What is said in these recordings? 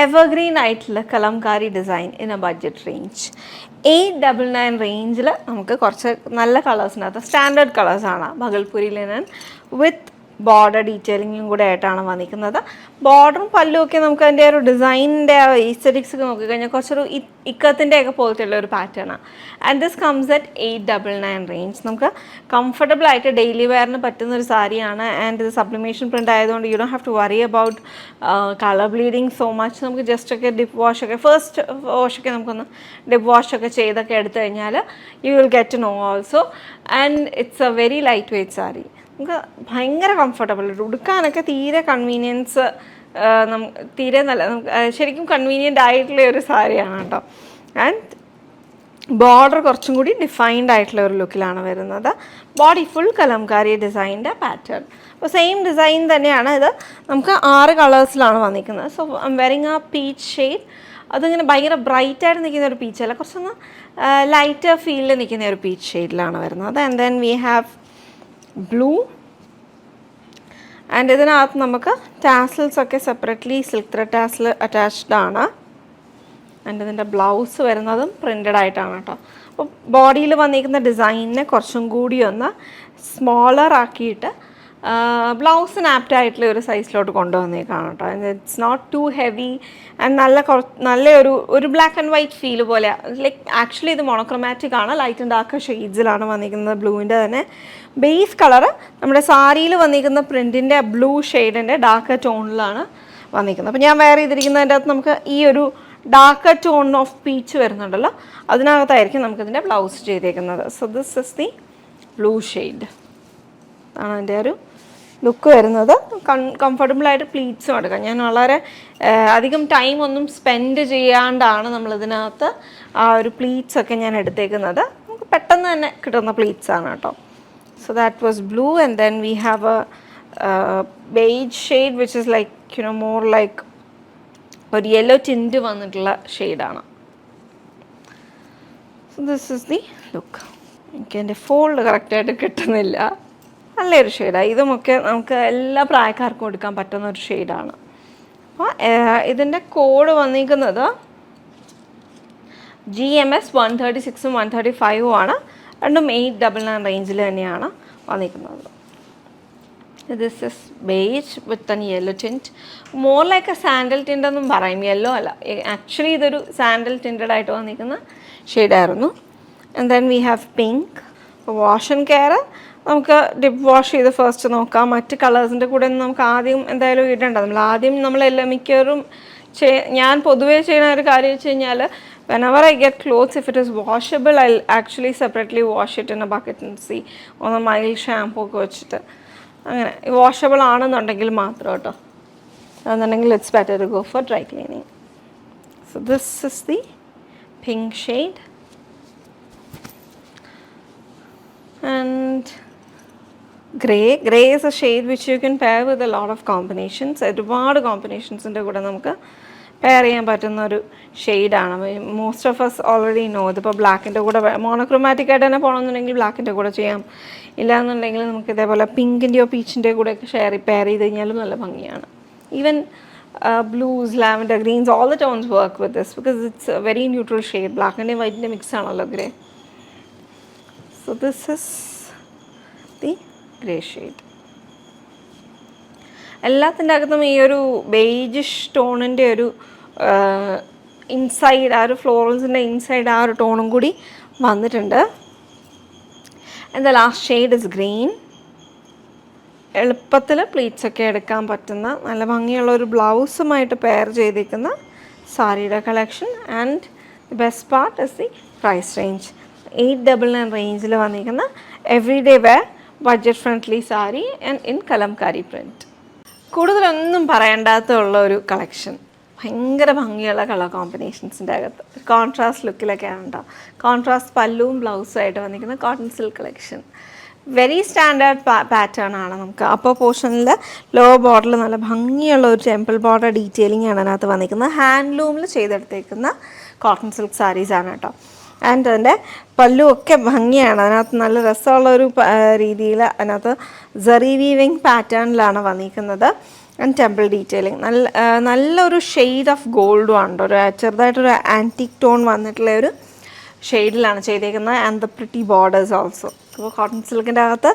Evergreen ആയിട്ടുള്ള Kalamkari design in A budget range. 899 റേഞ്ചിൽ നമുക്ക് കുറച്ച് നല്ല കളേഴ്സിനകത്ത് സ്റ്റാൻഡേർഡ് കളേഴ്സാണ് ഭഗൽപൂരി ലിനൻ വിത്ത് ബോർഡർ ഡീറ്റെയിലിങ്ങും കൂടെ ആയിട്ടാണ് വന്നിരിക്കുന്നത്. ബോർഡറും പല്ലും ഒക്കെ നമുക്ക് അതിൻ്റെ ഒരു ഡിസൈനിൻ്റെ ഈസ്റ്ററ്റിക്സ് നോക്കിക്കഴിഞ്ഞാൽ കുറച്ചൊരു ഇക്കത്തിൻ്റെ ഒക്കെ പോലത്തെയുള്ള ഒരു പാറ്റേണാണ്. And this comes at 899 range. നമുക്ക് കംഫർട്ടബിൾ ആയിട്ട് ഡെയിലി വെയറിന് പറ്റുന്ന ഒരു സാരിയാണ്. ആൻഡ് ഇത് സബ്ലിമേഷൻ പ്രിൻ്റ് ആയതുകൊണ്ട് you don't have to worry about colour bleeding so much. നമുക്ക് ജസ്റ്റ് ഒക്കെ ഡിപ്പ് വാഷൊക്കെ ഫസ്റ്റ് വാഷൊക്കെ നമുക്കൊന്ന് ഡിപ്പ് വാഷൊക്കെ ചെയ്തൊക്കെ എടുത്തു കഴിഞ്ഞാൽ you will get to know also. And it's a very light weight sari. നമുക്ക് ഭയങ്കര കംഫർട്ടബിൾ, ഉടുക്കാനൊക്കെ തീരെ കൺവീനിയൻസ്, തീരെ നല്ല, നമുക്ക് ശരിക്കും കൺവീനിയൻ്റ് ആയിട്ടുള്ള ഒരു സാരിയാണ് കേട്ടോ. ആൻഡ് ബോർഡർ കുറച്ചും കൂടി ഡിഫൈൻഡ് ആയിട്ടുള്ള ഒരു ലുക്കിലാണ് വരുന്നത്. ബോഡി ഫുൾ കലംകാരി ഡിസൈൻ്റെ പാറ്റേൺ. അപ്പോൾ സെയിം ഡിസൈൻ തന്നെയാണ് ഇത്. നമുക്ക് 6 കളേഴ്സിലാണ് വന്നിരിക്കുന്നത്. So I am wearing a peach shade. അതിങ്ങനെ ഭയങ്കര ബ്രൈറ്റായിട്ട് നിൽക്കുന്ന ഒരു പീച്ചല്ല, കുറച്ചൊന്ന് ലൈറ്റർ ഫീലിൽ നിൽക്കുന്ന ഒരു പീച്ച് ഷെയ്ഡിലാണ് വരുന്നത്. And then we have blue. And ഇതിനകത്ത് നമുക്ക് ടാസൽസ് ഒക്കെ separately silk thread tarsal attached ആണ്. ആൻഡ് ഇതിൻ്റെ ബ്ലൗസ് വരുന്നതും പ്രിൻ്റഡ് ആയിട്ടാണ് കേട്ടോ. അപ്പോൾ ബോഡിയിൽ വന്നിരിക്കുന്ന ഡിസൈനിനെ കുറച്ചും കൂടി ഒന്ന് സ്മോളർ ആക്കിയിട്ട് ബ്ലൗസിന് ആപ്റ്റ് ആയിട്ടുള്ള ഒരു സൈസിലോട്ട് കൊണ്ടുവന്നേക്കാണ് കേട്ടോ. It's not too heavy and നല്ല ഒരു ബ്ലാക്ക് ആൻഡ് വൈറ്റ് ഫീൽ പോലെ. ലൈക്ക് ആക്ച്വലി ഇത് മോണോക്രോമാറ്റിക് ആണ്, ലൈറ്റ് ആൻഡ് ഡാർക്ക് ഷെയ്ഡ്സിലാണ് വന്നിരിക്കുന്നത്. ബ്ലൂവിൻ്റെ തന്നെ ബേസ് കളറ് നമ്മുടെ സാരിയിൽ വന്നിരിക്കുന്ന പ്രിൻറ്റിൻ്റെ ബ്ലൂ ഷെയ്ഡിൻ്റെ ഡാർക്ക് ടോണിലാണ് വന്നിരിക്കുന്നത്. അപ്പോൾ ഞാൻ വെയർ ചെയ്തിരിക്കുന്നതിൻ്റെ അകത്ത് നമുക്ക് ഈ ഒരു ഡാർക്ക് ടോൺ ഓഫ് പീച്ച് വരുന്നുണ്ടല്ലോ, അതിനകത്തായിരിക്കും നമുക്കിതിൻ്റെ ബ്ലൗസ് ചെയ്തേക്കുന്നത്. So this is the blue shade ആണ് അതിൻ്റെ ഒരു ലുക്ക് വരുന്നത്. കംഫർട്ടബിളായിട്ട് പ്ലീറ്റ്സും എടുക്കാം. ഞാൻ വളരെ അധികം ടൈം ഒന്നും സ്പെൻഡ് ചെയ്യാണ്ടാണ് നമ്മളിതിനകത്ത് ആ ഒരു പ്ലീറ്റ്സൊക്കെ ഞാൻ എടുത്തേക്കുന്നത്. നമുക്ക് പെട്ടെന്ന് തന്നെ കിട്ടുന്ന പ്ലീറ്റ്സാണ് കേട്ടോ. So that was blue. And then we have A beige shade which is like more like ഒരു യെല്ലോ ടിൻറ്റ് വന്നിട്ടുള്ള ഷെയ്ഡാണ്. So this is the look. എനിക്ക് എൻ്റെ ഫോൾഡ് കറക്റ്റായിട്ട് കിട്ടുന്നില്ല. നല്ലൊരു ഷെയ്ഡാണ്. ഇതുമൊക്കെ നമുക്ക് എല്ലാ പ്രായക്കാർക്കും എടുക്കാൻ പറ്റുന്ന ഒരു ഷെയ്ഡാണ്. അപ്പോൾ ഇതിൻ്റെ കോഡ് വന്നിരിക്കുന്നത് GMS 136 135 ആണ്. രണ്ടും 899 റേഞ്ചിൽ തന്നെയാണ് വന്നിരിക്കുന്നത്. This is beige with an yellow tint, more like A sandal tint എന്നും പറയും, യെല്ലോ അല്ല. ആക്ച്വലി ഇതൊരു സാൻഡൽ ടിൻറ്റഡ് ആയിട്ട് വന്നിരിക്കുന്ന ഷെയ്ഡായിരുന്നു. And then we have pink. Wash and care നമുക്ക് ഡിപ്പ് വാഷ് ചെയ്ത് ഫസ്റ്റ് നോക്കാം. മറ്റ് കളേഴ്സിൻ്റെ കൂടെ നമുക്ക് ആദ്യം എന്തായാലും ഇടേണ്ട. നമ്മളെല്ലാം മിക്കവരും ഞാൻ പൊതുവേ ചെയ്യുന്ന ഒരു കാര്യം വെച്ച് കഴിഞ്ഞാൽ whenever I get clothes, if it is washable, I'll actually separately wash it in a bucket and see ഒന്ന് മൈൽഡ് ഷാമ്പൂ ഒക്കെ വെച്ചിട്ട് അങ്ങനെ വാഷബിൾ ആണെന്നുണ്ടെങ്കിൽ മാത്രം കേട്ടോ. അതെന്നുണ്ടെങ്കിൽ it's better to go for dry cleaning. So this is the pink shade. And grey is a shade which you can pair with a lot of combinations. ഒരുപാട് കോമ്പിനേഷൻസിൻ്റെ കൂടെ നമുക്ക് പെയർ ചെയ്യാൻ പറ്റുന്ന ഒരു ഷെയ്ഡാണ്. Most of us already know. ഇതിപ്പോൾ ബ്ലാക്കിൻ്റെ കൂടെ monochromatic ആയിട്ട് തന്നെ പോകണമെന്നുണ്ടെങ്കിൽ ബ്ലാക്കിൻ്റെ കൂടെ ചെയ്യാം. ഇല്ലാന്നുണ്ടെങ്കിൽ നമുക്ക് ഇതേപോലെ പിങ്കിൻ്റെയോ പീച്ചിൻ്റെയോ കൂടെയൊക്കെ പെയർ ചെയ്ത് കഴിഞ്ഞാലും നല്ല ഭംഗിയാണ്. Even blues, lavender, greens, all the tones work with this because it's a very neutral shade. ബ്ലാക്കിൻ്റെയും വൈറ്റിൻ്റെ മിക്സ് ആണല്ലോ ഗ്രേ. So this is the grey shade. എല്ലാത്തിൻ്റെ അകത്തും ഈ ഒരു ബേജിഷ് ടോണിൻ്റെ ഒരു ഇൻസൈഡ്, ആ ഒരു ഫ്ലോറൽസിൻ്റെ ഇൻസൈഡ് ആ ഒരു ടോണും കൂടി വന്നിട്ടുണ്ട്. And the last shade is green. എളുപ്പത്തിൽ പ്ലീറ്റ്സൊക്കെ എടുക്കാൻ പറ്റുന്ന നല്ല ഭംഗിയുള്ള ഒരു ബ്ലൗസുമായിട്ട് പെയർ ചെയ്തിരിക്കുന്ന സാരിയുടെ collection. And the best part is the price range. 899 റേഞ്ചിൽ വന്നിരിക്കുന്ന everyday wear budget friendly sari and in kalamkari print. കൂടുതലൊന്നും പറയേണ്ടാത്തുള്ള ഒരു കളക്ഷൻ. ഭയങ്കര ഭംഗിയുള്ള കളർ കോമ്പിനേഷൻസിൻ്റെ അകത്ത് കോൺട്രാസ്റ്റ് ലുക്കിലൊക്കെയാണ് ഉണ്ടാവും. കോൺട്രാസ്റ്റ് പല്ലുവും ബ്ലൗസും ആയിട്ട് വന്നിരിക്കുന്ന cotton silk collection. Very standard pattern ആണ്. നമുക്ക് അപ്പർ പോർഷനിൽ ലോ ബോർഡറിൽ നല്ല ഭംഗിയുള്ള ഒരു ടെമ്പിൾ ബോർഡർ ഡീറ്റെയിലിംഗ് ആണ് അതിനകത്ത് വന്നിരിക്കുന്നത്. ഹാൻഡ്ലൂമിൽ ചെയ്തെടുത്തേക്കുന്ന കോട്ടൺ സിൽക്ക് സാരീസാണ് കേട്ടോ. ആൻഡ് അതിൻ്റെ പല്ലു ഒക്കെ ഭംഗിയാണ്. അതിനകത്ത് നല്ല രസമുള്ളൊരു രീതിയിൽ അതിനകത്ത് സെറി വീവിങ് പാറ്റേണിലാണ് വന്നിരിക്കുന്നത്. And temple detailing. നല്ലൊരു ഷെയ്ഡ് ഓഫ് ഗോൾഡും ആണ്, ഒരു ചെറുതായിട്ടൊരു ആൻറ്റിക് ടോൺ വന്നിട്ടുള്ള ഒരു ഷെയ്ഡിലാണ് ചെയ്തേക്കുന്നത്. And the pretty borders also. അപ്പോൾ കോട്ടൺ സിൽക്കിൻ്റെ അകത്ത്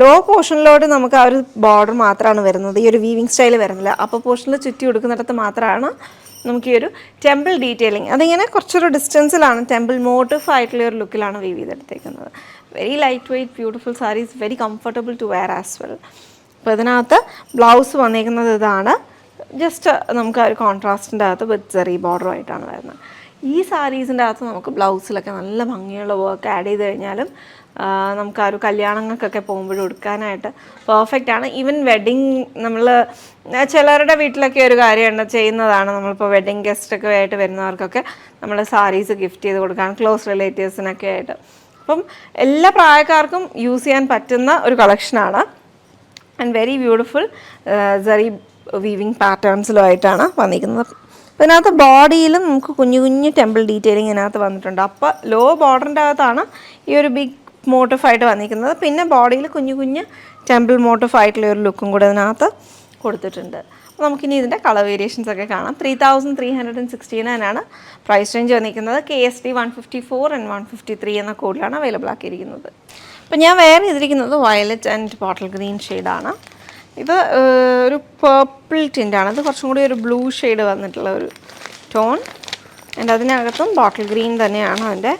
ലോ പോർഷനിലോട്ട് നമുക്ക് ആ ഒരു ബോർഡർ മാത്രമാണ് വരുന്നത്, ഈ ഒരു വീവിങ് സ്റ്റൈൽ വരുന്നില്ല. അപ്പോൾ പോർഷനിൽ ചുറ്റി കൊടുക്കുന്നിടത്ത് മാത്രമാണ് നമുക്ക് ഈ ഒരു ടെമ്പിൾ ഡീറ്റെയിലിംഗ്. അതിങ്ങനെ കുറച്ചൊരു ഡിസ്റ്റൻസിലാണ്, ടെമ്പിൾ മോട്ടീഫ് ആയിട്ടുള്ള ഒരു ലുക്കിലാണ് വീവ് ചെയ്തെടുത്തേക്കുന്നത്. Very light weight beautiful saris, very comfortable to wear as well. അപ്പോൾ ഇതിനകത്ത് ബ്ലൗസ് വന്നേക്കുന്നത് ഇതാണ്, ജസ്റ്റ് നമുക്ക് ആ ഒരു കോൺട്രാസ്റ്റിൻ്റെ അകത്ത് വിത്ത് സെറി ബോർഡറുമായിട്ടാണ് വരുന്നത്. ഈ സാരീസിൻ്റെ അകത്ത് നമുക്ക് ബ്ലൗസിലൊക്കെ നല്ല ഭംഗിയുള്ള വർക്ക് ആഡ് ചെയ്ത് കഴിഞ്ഞാലും നമുക്ക് ആ ഒരു കല്യാണങ്ങൾക്കൊക്കെ പോകുമ്പോഴും എടുക്കാനായിട്ട് പെർഫെക്റ്റ് ആണ്. ഈവൻ വെഡ്ഡിങ്, നമ്മൾ ചിലരുടെ വീട്ടിലൊക്കെ ഒരു കാര്യമുണ്ട് ചെയ്യുന്നതാണ്, നമ്മളിപ്പോൾ വെഡ്ഡിങ് ഗസ്റ്റൊക്കെ ആയിട്ട് വരുന്നവർക്കൊക്കെ നമ്മൾ സാരീസ് ഗിഫ്റ്റ് ചെയ്ത് കൊടുക്കാൻ, ക്ലോസ് റിലേറ്റീവ്സിനൊക്കെ ആയിട്ട്. അപ്പം എല്ലാ പ്രായക്കാർക്കും യൂസ് ചെയ്യാൻ പറ്റുന്ന ഒരു കളക്ഷനാണ്. ആൻഡ് വെരി ബ്യൂട്ടിഫുൾ സെറി വീവിങ് പാറ്റേൺസിലുമായിട്ടാണ് വന്നിരിക്കുന്നത്. അപ്പോൾ ഇതിനകത്ത് ബോഡിയിലും നമുക്ക് കുഞ്ഞു കുഞ്ഞു ടെമ്പിൾ ഡീറ്റെയിലിംഗ് ഇതിനകത്ത് വന്നിട്ടുണ്ട്. അപ്പോൾ ലോ ബോർഡറിൻ്റെ അകത്താണ് ഈ ഒരു ബിഗ് മോട്ടീഫായിട്ട് വന്നിരിക്കുന്നത്. പിന്നെ ബോഡിയിൽ കുഞ്ഞു കുഞ്ഞ് ടെമ്പിൾ മോട്ടീഫായിട്ടുള്ള ഒരു ലുക്കും കൂടെ ഇതിനകത്ത് കൊടുത്തിട്ടുണ്ട്. അപ്പോൾ നമുക്കിനി ഇതിൻ്റെ കളർ വേരിയേഷൻസ് ഒക്കെ കാണാം. 3369 ആണ് പ്രൈസ് റേഞ്ച് വന്നിരിക്കുന്നത്. KSD 154 ആൻഡ് 153 എന്ന കോഡിലാണ് അവൈലബിൾ ആക്കിയിരിക്കുന്നത്. അപ്പോൾ ഞാൻ വെയർ ചെയ്തിരിക്കുന്നത് വയലറ്റ് ആൻഡ് ബോട്ടിൽ ഗ്രീൻ ഷെയ്ഡാണ്. ഇത് ഒരു പേർപ്പിൾ ടിൻ്റാണ്, ഇത് കുറച്ചും കൂടി ഒരു ബ്ലൂ ഷെയ്ഡ് വന്നിട്ടുള്ള ഒരു ടോൺ. ആൻഡ് അതിനകത്തും ബോട്ടിൽ ഗ്രീൻ തന്നെയാണ് അതിൻ്റെ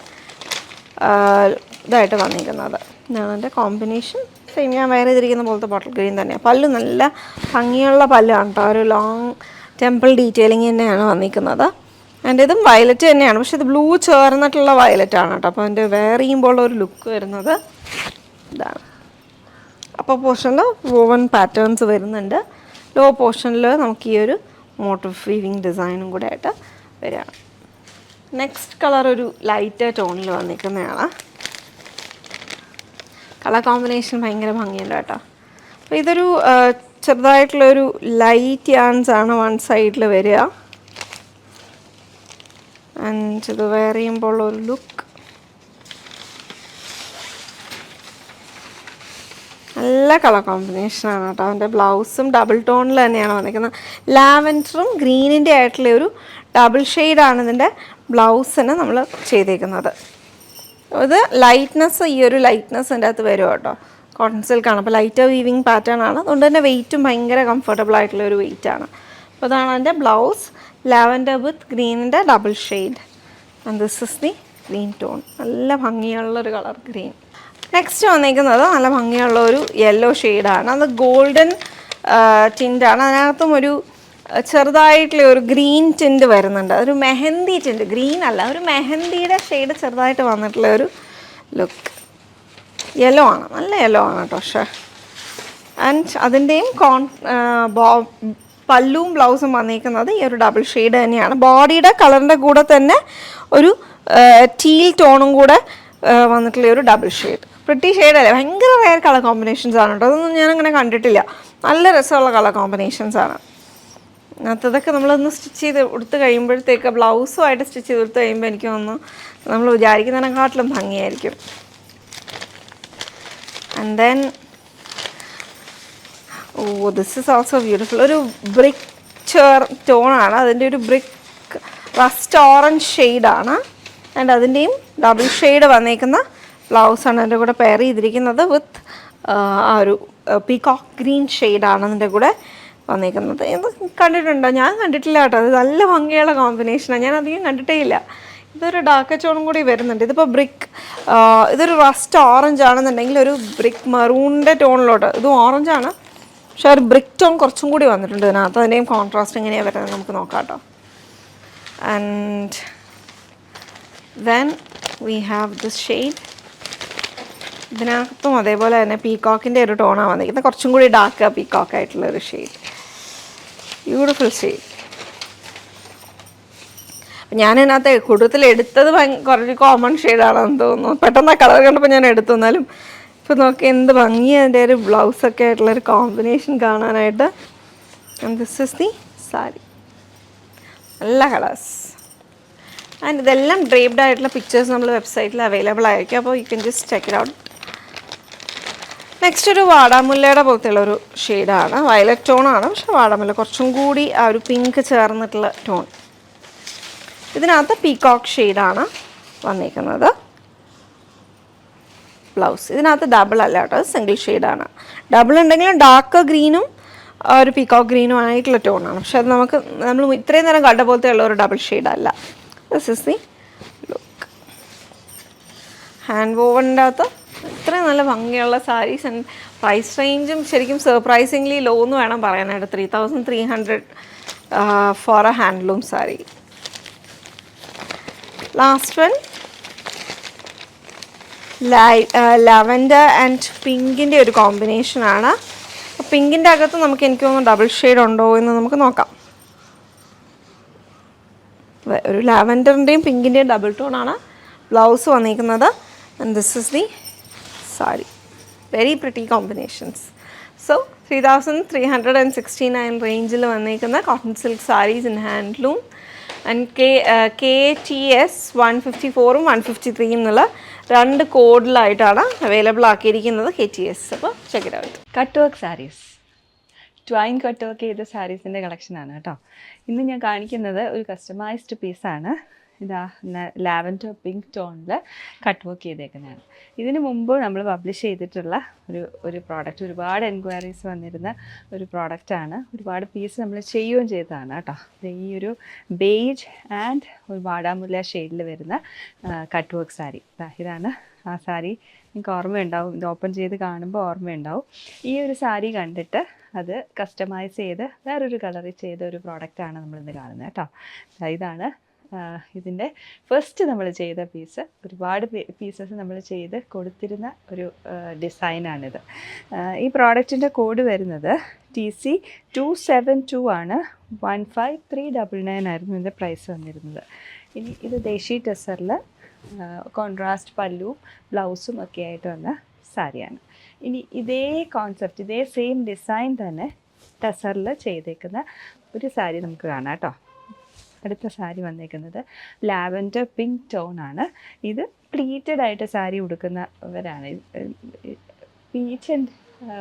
ഇതായിട്ട് വന്നിരിക്കുന്നത്. ഇതാണ് അതിൻ്റെ കോമ്പിനേഷൻ. സെയിം ഞാൻ വെയർ ചെയ്തിരിക്കുന്ന പോലത്തെ ബോട്ടിൽ ഗ്രീൻ തന്നെയാണ്. പല്ല് നല്ല ഭംഗിയുള്ള പല്ലാണ് കേട്ടോ, ഒരു ലോങ് ടെമ്പിൾ ഡീറ്റെയിലിംഗ് തന്നെയാണ് വന്നിരിക്കുന്നത്. ആൻഡ് ഇതും വയലറ്റ് തന്നെയാണ്, പക്ഷേ ഇത് ബ്ലൂ ചേർന്നിട്ടുള്ള വയലറ്റ് ആണ് കേട്ടോ. അപ്പോൾ അതിൻ്റെ വെയർ ചെയ്യുമ്പോൾ ഒരു ലുക്ക് വരുന്നത് ഇതാണ്. അപ്പോൾ പോർഷനിൽ വോവൻ പാറ്റേൺസ് വരുന്നുണ്ട്, ലോ പോർഷനിൽ നമുക്ക് ഈ ഒരു മോട്ടീഫ് വീവിങ് ഡിസൈനും കൂടെ ആയിട്ട് വരികയാണ്. നെക്സ്റ്റ് കളർ ഒരു ലൈറ്റ് ടോണിൽ വന്നിരിക്കുന്നതാണ്. കളർ കോമ്പിനേഷൻ ഭയങ്കര ഭംഗിയുണ്ട് കേട്ടോ. അപ്പോൾ ഇതൊരു ചെറുതായിട്ടുള്ളൊരു ലൈറ്റ് യാൻസ് ആണ് വൺ സൈഡിൽ വരിക. ആൻഡ് ഇത് വെയർ ചെയ്യുമ്പോൾ ഒരു ലുക്ക് നല്ല കളർ കോമ്പിനേഷനാണ് കേട്ടോ. അവൻ്റെ ബ്ലൗസും ഡബിൾ ടോണിൽ തന്നെയാണ് വന്നിരിക്കുന്നത്. ലാവൻഡറും ഗ്രീനിൻ്റെ ആയിട്ടുള്ള ഒരു ഡബിൾ ഷെയ്ഡാണ് ഇതിൻ്റെ ബ്ലൗസിന് നമ്മൾ ചെയ്തേക്കുന്നത്. ഇത് ലൈറ്റ്നെസ്, ഈ ഒരു ലൈറ്റ്നെസ് എൻ്റെ അകത്ത് വരും കേട്ടോ. കോട്ടൺ സിൽക്കാണ്, അപ്പോൾ ലൈറ്റർ വീവിങ് പാറ്റേൺ ആണ്, അതുകൊണ്ട് തന്നെ വെയ്റ്റും ഭയങ്കര കംഫർട്ടബിൾ ആയിട്ടുള്ള ഒരു വെയ്റ്റാണ്. അപ്പോൾ അതാണ് അതിൻ്റെ ബ്ലൗസ്, ലാവൻഡർ വിത്ത് ഗ്രീനിൻ്റെ double shade. And this is the green tone, നല്ല ഭംഗിയുള്ളൊരു കളർ ഗ്രീൻ. നെക്സ്റ്റ് വന്നിരിക്കുന്നത് നല്ല ഭംഗിയുള്ള ഒരു യെല്ലോ ഷെയ്ഡാണ്, അത് ഗോൾഡൻ ടിൻ്റാണ്. അതിനകത്തും ഒരു ചെറുതായിട്ടുള്ള ഒരു ഗ്രീൻ ടിൻറ്റ് വരുന്നുണ്ട്, ഒരു മെഹന്തി ടിൻറ്റ്, ഗ്രീൻ അല്ല, ഒരു മെഹന്തിയുടെ ഷെയ്ഡ് ചെറുതായിട്ട് വന്നിട്ടുള്ള ഒരു ലുക്ക്. യെല്ലോ ആണ്, നല്ല യെല്ലോ ആണ് കേട്ടോ. പക്ഷേ ആൻഡ് അതിൻ്റെയും പല്ലുവും ബ്ലൗസും വന്നിരിക്കുന്നത് ഈ ഒരു ഡബിൾ ഷെയ്ഡ് തന്നെയാണ്. ബോഡിയുടെ കളറിൻ്റെ കൂടെ തന്നെ ഒരു ടീൽ ടോണും കൂടെ വന്നിട്ടുള്ള ഒരു ഡബിൾ ഷെയ്ഡ്. പ്രിട്ടി ഷെയ്ഡല്ലേ, ഭയങ്കര റെയർ കളർ കോമ്പിനേഷൻസ് ആണ് കേട്ടോ. അതൊന്നും ഞാനങ്ങനെ കണ്ടിട്ടില്ല, നല്ല രസമുള്ള കളർ കോമ്പിനേഷൻസ് ആണ്. അതൊക്കെ നമ്മളൊന്ന് സ്റ്റിച്ച് ചെയ്ത് കൊടുത്ത് കഴിയുമ്പോഴത്തേക്ക്, ബ്ലൗസുമായിട്ട് സ്റ്റിച്ച് ചെയ്ത് കൊടുത്ത് കഴിയുമ്പോൾ എനിക്ക് തോന്നുന്നു നമ്മൾ വിചാരിക്കുന്നതിനെക്കാട്ടിലും ഭംഗിയായിരിക്കും. And then this is also beautiful, ഒരു ബ്രിക്ക് ടോണാണ്, അതിൻ്റെ ഒരു ബ്രിക്ക് റസ്റ്റ് ഓറഞ്ച് ഷെയ്ഡാണ്. ആൻഡ് അതിൻ്റെയും ഡബിൾ ഷെയ്ഡ് വന്നേക്കുന്ന ബ്ലൗസാണ് അതിൻ്റെ കൂടെ പെയർ ചെയ്തിരിക്കുന്നത് വിത്ത് ആ ഒരു പീകോക്ക് ഗ്രീൻ ഷെയ്ഡാണ് അതിൻ്റെ കൂടെ വന്നിരിക്കുന്നത്. ഇത് കണ്ടിട്ടുണ്ടോ? ഞാൻ കണ്ടിട്ടില്ല കേട്ടോ. അത് നല്ല ഭംഗിയുള്ള കോമ്പിനേഷനാണ്, ഞാൻ അധികം കണ്ടിട്ടേ ഇല്ല. ഇതൊരു ഡാർക്ക് ടോണും കൂടി വരുന്നുണ്ട്. ഇതിപ്പോൾ ബ്രിക്ക്, ഇതൊരു റസ്റ്റ് ഓറഞ്ച് ആണെന്നുണ്ടെങ്കിൽ ഒരു ബ്രിക്ക് മറൂണിൻ്റെ ടോണിലോട്ട്, ഇതും ഓറഞ്ചാണ് പക്ഷേ ഒരു ബ്രിക്ക് ടോൺ കുറച്ചും കൂടി വന്നിട്ടുണ്ട് ഇതിനകത്ത്. അതിൻ്റെയും കോൺട്രാസ്റ്റ് എങ്ങനെയാണ് വരുന്നത് നമുക്ക് നോക്കാം കേട്ടോ. And then we have this shade. ഇതിനകത്തും അതേപോലെ തന്നെ പീകോക്കിൻ്റെ ഒരു ടോണാണ് വന്നിരിക്കുന്നത്, കുറച്ചും കൂടി ഡാർക്ക് പീകോക്ക് ആയിട്ടുള്ളൊരു ഷെയ്ഡ്, ബ്യൂട്ടിഫുൾ ഷെയ്ഡ്. ഞാനതിനകത്ത് കൂടുതൽ എടുത്തത് കുറച്ച് കോമൺ ഷെയ്ഡാണെന്ന് തോന്നുന്നു. പെട്ടെന്ന് ആ കളർ കണ്ടപ്പോൾ ഞാൻ എടുത്തു. എന്നാലും ഇപ്പോൾ നോക്കി എന്ത് ഭംഗിയാണ് അതിൻ്റെ ഒരു ബ്ലൗസൊക്കെ ആയിട്ടുള്ളൊരു കോമ്പിനേഷൻ കാണാനായിട്ട്. And this is the sari, നല്ല കളേഴ്സ്. ആൻഡ് ഇതെല്ലാം ഡ്രേപ്ഡ് ആയിട്ടുള്ള പിക്ചേഴ്സ് നമ്മൾ വെബ്സൈറ്റിൽ അവൈലബിൾ ആയിരിക്കും, അപ്പോൾ you can just check it out. Next ഒരു വാടാമുല്ലയുടെ പോലത്തെയുള്ള ഒരു ഷെയ്ഡാണ്, വയലറ്റ് ടോണാണ്, പക്ഷെ വാടാമുല്ല കുറച്ചും കൂടി ആ ഒരു പിങ്ക് ചേർന്നിട്ടുള്ള ടോൺ. ഇതിനകത്ത് പീകോക്ക് ഷെയ്ഡാണ് വന്നിരിക്കുന്നത്. ബ്ലൗസ് ഇതിനകത്ത് ഡബിൾ അല്ല കേട്ടോ, സിംഗിൾ ഷെയ്ഡാണ്. ഡബിൾ ഉണ്ടെങ്കിലും ഡാർക്ക് ഗ്രീനും ഒരു പീകോക്ക് ഗ്രീനും ആയിട്ടുള്ള ടോണാണ്, പക്ഷെ അത് നമ്മൾ ഇത്രയും നേരം കണ്ട പോലത്തെ ഉള്ള ഒരു ഡബിൾ ഷെയ്ഡല്ല. This is the look. Hand വോവണിൻ്റെ അകത്ത് ഇത്രയും നല്ല ഭംഗിയുള്ള സാരീസ്. ആൻഡ് പ്രൈസ് റേഞ്ചും ശരിക്കും സർപ്രൈസിംഗ്ലി ലോ എന്ന് വേണം പറയാനായിട്ട്. 3300 for a handloom sari. Last one lavender and പിങ്കിൻ്റെ ഒരു കോമ്പിനേഷനാണ്. പിങ്കിൻ്റെ അകത്ത് എനിക്ക് തോന്നുന്നു ഡബിൾ ഷെയ്ഡ് ഉണ്ടോ എന്ന് നമുക്ക് നോക്കാം. ഒരു ലാവൻഡറിൻ്റെയും പിങ്കിൻ്റെയും ഡബിൾ ടോണാണ് ബ്ലൗസ് വന്നിരിക്കുന്നത്. And this is the sari. Very pretty combinations. So 3369 റേഞ്ചിൽ വന്നിരിക്കുന്ന cotton silk saris in handloom. And KTS 154 153 എന്നുള്ള 2 കോഡിലായിട്ടാണ് അവൈലബിൾ ആക്കിയിരിക്കുന്നത് KTS. അപ്പോൾ check it out. Cut work saris, twine cut work ചെയ്ത സാരീസിൻ്റെ കളക്ഷനാണ് കേട്ടോ. ഇന്ന് ഞാൻ കാണിക്കുന്നത് ഒരു കസ്റ്റമൈസ്ഡ് പീസാണ്. ഇതാ ലാവൻഡർ പിങ്ക് ടോണിൽ കട്ട് വർക്ക് ചെയ്തേക്കുന്നതാണ്. ഇതിന് മുമ്പ് നമ്മൾ പബ്ലിഷ് ചെയ്തിട്ടുള്ള ഒരു പ്രോഡക്റ്റ്, ഒരുപാട് എൻക്വയറീസ് വന്നിരുന്ന ഒരു പ്രോഡക്റ്റാണ്. ഒരുപാട് പീസ് നമ്മൾ ചെയ്യുകയും ചെയ്തതാണ് കേട്ടോ. ഈ ഒരു ബേജ് ആൻഡ് ഒരു വാടാമുല്ല ഷെയ്ഡിൽ വരുന്ന കട്ട് വർക്ക് സാരി. ഇതാണ് ആ സാരി. നിങ്ങൾക്ക് ഓർമ്മയുണ്ടാവും, ഇത് ഓപ്പൺ ചെയ്ത് കാണുമ്പോൾ ഓർമ്മയുണ്ടാവും. ഈ ഒരു സാരി കണ്ടിട്ട് അത് കസ്റ്റമൈസ് ചെയ്ത് വേറൊരു കളറിൽ ചെയ്ത ഒരു പ്രോഡക്റ്റാണ് നമ്മളിന്ന് കാണുന്നത് കേട്ടോ. ഇതാണ് ഇതിൻ്റെ ഫസ്റ്റ് നമ്മൾ ചെയ്ത പീസ്. ഒരുപാട് പീസസ് നമ്മൾ ചെയ്ത് കൊടുത്തിരുന്ന ഒരു ഡിസൈനാണിത്. ഈ പ്രോഡക്റ്റിൻ്റെ കോഡ് വരുന്നത് TC 272 ആണ്. 15399 ആയിരുന്നു ഇതിൻ്റെ പ്രൈസ് വന്നിരുന്നത്. ഇനി ഇത് ദേശി ടെസറിൽ കോൺട്രാസ്റ്റ് പല്ലുവും ബ്ലൗസും ഒക്കെ ആയിട്ട് വന്ന സാരിയാണ്. ഇനി ഇതേ കോൺസെപ്റ്റ്, ഇതേ സെയിം ഡിസൈൻ തന്നെ ടെസറിൽ ചെയ്തേക്കുന്ന ഒരു സാരി നമുക്ക് കാണാം കേട്ടോ. അടുത്ത സാരി വന്നേക്കുന്നത് ലാവൻഡർ പിങ്ക് ടോൺ ആണ്. ഇത് പ്ലീറ്റഡ് ആയിട്ട് സാരി ഉടുക്കുന്നവരാണ്. പീച്ച് ആൻഡ്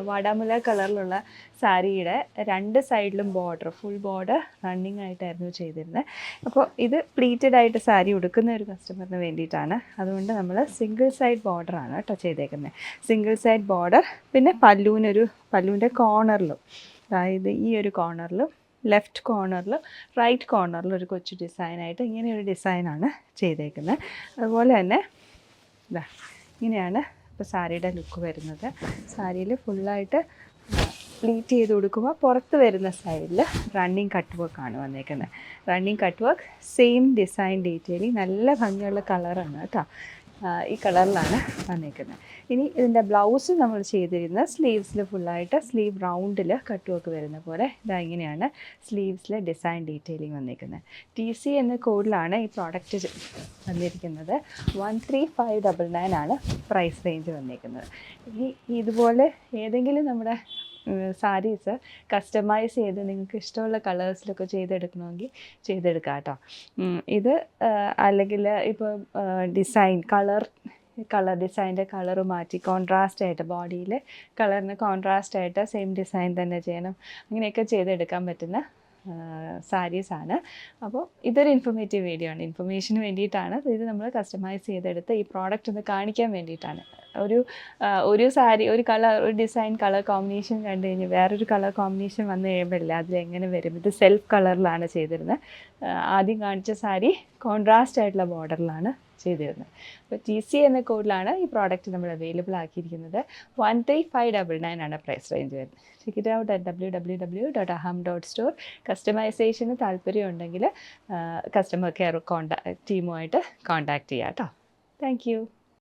വാടാമുല കളറിലുള്ള സാരിയുടെ 2 സൈഡിലും ബോർഡർ, ഫുൾ ബോർഡർ റണ്ണിങ് ആയിട്ടായിരുന്നു ചെയ്തിരുന്നത്. അപ്പോൾ ഇത് പ്ലീറ്റഡ് ആയിട്ട് സാരി ഉടുക്കുന്ന ഒരു കസ്റ്റമറിന് വേണ്ടിയിട്ടാണ്. അതുകൊണ്ട് നമ്മൾ സിംഗിൾ സൈഡ് ബോർഡറാണ് കേട്ടോ ചെയ്തേക്കുന്നത്. Single side border. പിന്നെ പല്ലുവിൻ്റെ കോർണറിലും, അതായത് ഈ ഒരു കോർണറിലും ലെഫ്റ്റ് കോർണറിൽ റൈറ്റ് കോർണറിൽ ഒരു കൊച്ചു ഡിസൈനായിട്ട് ഇങ്ങനെയൊരു ഡിസൈനാണ് ചെയ്തേക്കുന്നത്. അതുപോലെ തന്നെ ഇങ്ങനെയാണ് ഇപ്പോൾ സാരിയുടെ ലുക്ക് വരുന്നത്. സാരിയിൽ ഫുള്ളായിട്ട് പ്ലീറ്റ് ചെയ്ത് കൊടുക്കുമ്പോൾ പുറത്ത് വരുന്ന സൈഡിൽ റണ്ണിങ് കട്ട് വർക്കാണ് വന്നേക്കുന്നത്. Running cut work, same design detailing, നല്ല ഭംഗിയുള്ള കളറാണ് കേട്ടോ. ഈ കളറിലാണ് വന്നേക്കുന്നത്. ഇനി ഇതിൻ്റെ ബ്ലൗസ് നമ്മൾ ചെയ്തിരുന്നത് സ്ലീവ്സിൽ ഫുള്ളായിട്ട് സ്ലീവ് റൗണ്ടിൽ കട്ട് വർക്ക് വരുന്ന പോലെ ഇങ്ങനെയാണ് സ്ലീവ്സിൽ ഡിസൈൻ ഡീറ്റെയിലിംഗ് വന്നിരിക്കുന്നത്. TC എന്ന കോഡിലാണ് ഈ പ്രോഡക്റ്റ് വന്നിരിക്കുന്നത്. 13599 ആണ് പ്രൈസ് റേഞ്ച് വന്നിരിക്കുന്നത്. ഇനി ഇതുപോലെ ഏതെങ്കിലും നമ്മുടെ സാരീസ് കസ്റ്റമൈസ് ചെയ്ത് നിങ്ങൾക്ക് ഇഷ്ടമുള്ള കളേഴ്സിലൊക്കെ ചെയ്തെടുക്കണമെങ്കിൽ ചെയ്തെടുക്കാം കേട്ടോ. ഇത് അല്ലെങ്കിൽ ഇപ്പോൾ കളർ ഡിസൈൻ്റെ കളർ മാറ്റി കോൺട്രാസ്റ്റ് ആയിട്ട് ബോഡിയിൽ കളറിന് കോൺട്രാസ്റ്റ് ആയിട്ട് സെയിം ഡിസൈൻ തന്നെ ചെയ്യണം, അങ്ങനെയൊക്കെ ചെയ്തെടുക്കാൻ പറ്റുന്ന സാരീസാണ്. അപ്പോൾ ഇതൊരു ഇൻഫോർമേറ്റീവ് വീഡിയോ ആണ്. ഇൻഫർമേഷന് വേണ്ടിയിട്ടാണ് ഇത് നമ്മൾ കസ്റ്റമൈസ് ചെയ്തെടുത്ത് ഈ പ്രോഡക്റ്റ് ഒന്ന് കാണിക്കാൻ വേണ്ടിയിട്ടാണ്. ഒരു സാരി, ഒരു ഡിസൈൻ കളർ കോമ്പിനേഷൻ കണ്ടു കഴിഞ്ഞ് വേറൊരു കളർ കോമ്പിനേഷൻ വന്നു കഴിയുമ്പോഴില്ല അതിലെങ്ങനെ വരും. ഇത് സെൽഫ് കളറിലാണ് ചെയ്തിരുന്നത്. ആദ്യം കാണിച്ച സാരി കോൺട്രാസ്റ്റ് ആയിട്ടുള്ള ബോർഡറിലാണ് ചെയ്തിരുന്നത്. അപ്പോൾ TC എന്ന കോഡിലാണ് ഈ പ്രോഡക്റ്റ് നമ്മൾ അവൈലബിൾ ആക്കിയിരിക്കുന്നത്. 13599 ആണ് പ്രൈസ് റേഞ്ച് വരുന്നത്. Check it out at www.aham.store. കസ്റ്റമൈസേഷന് താല്പര്യമുണ്ടെങ്കിൽ കസ്റ്റമർ കെയർ ടീമുമായിട്ട് കോൺടാക്റ്റ് ചെയ്യാം കേട്ടോ. Thank you.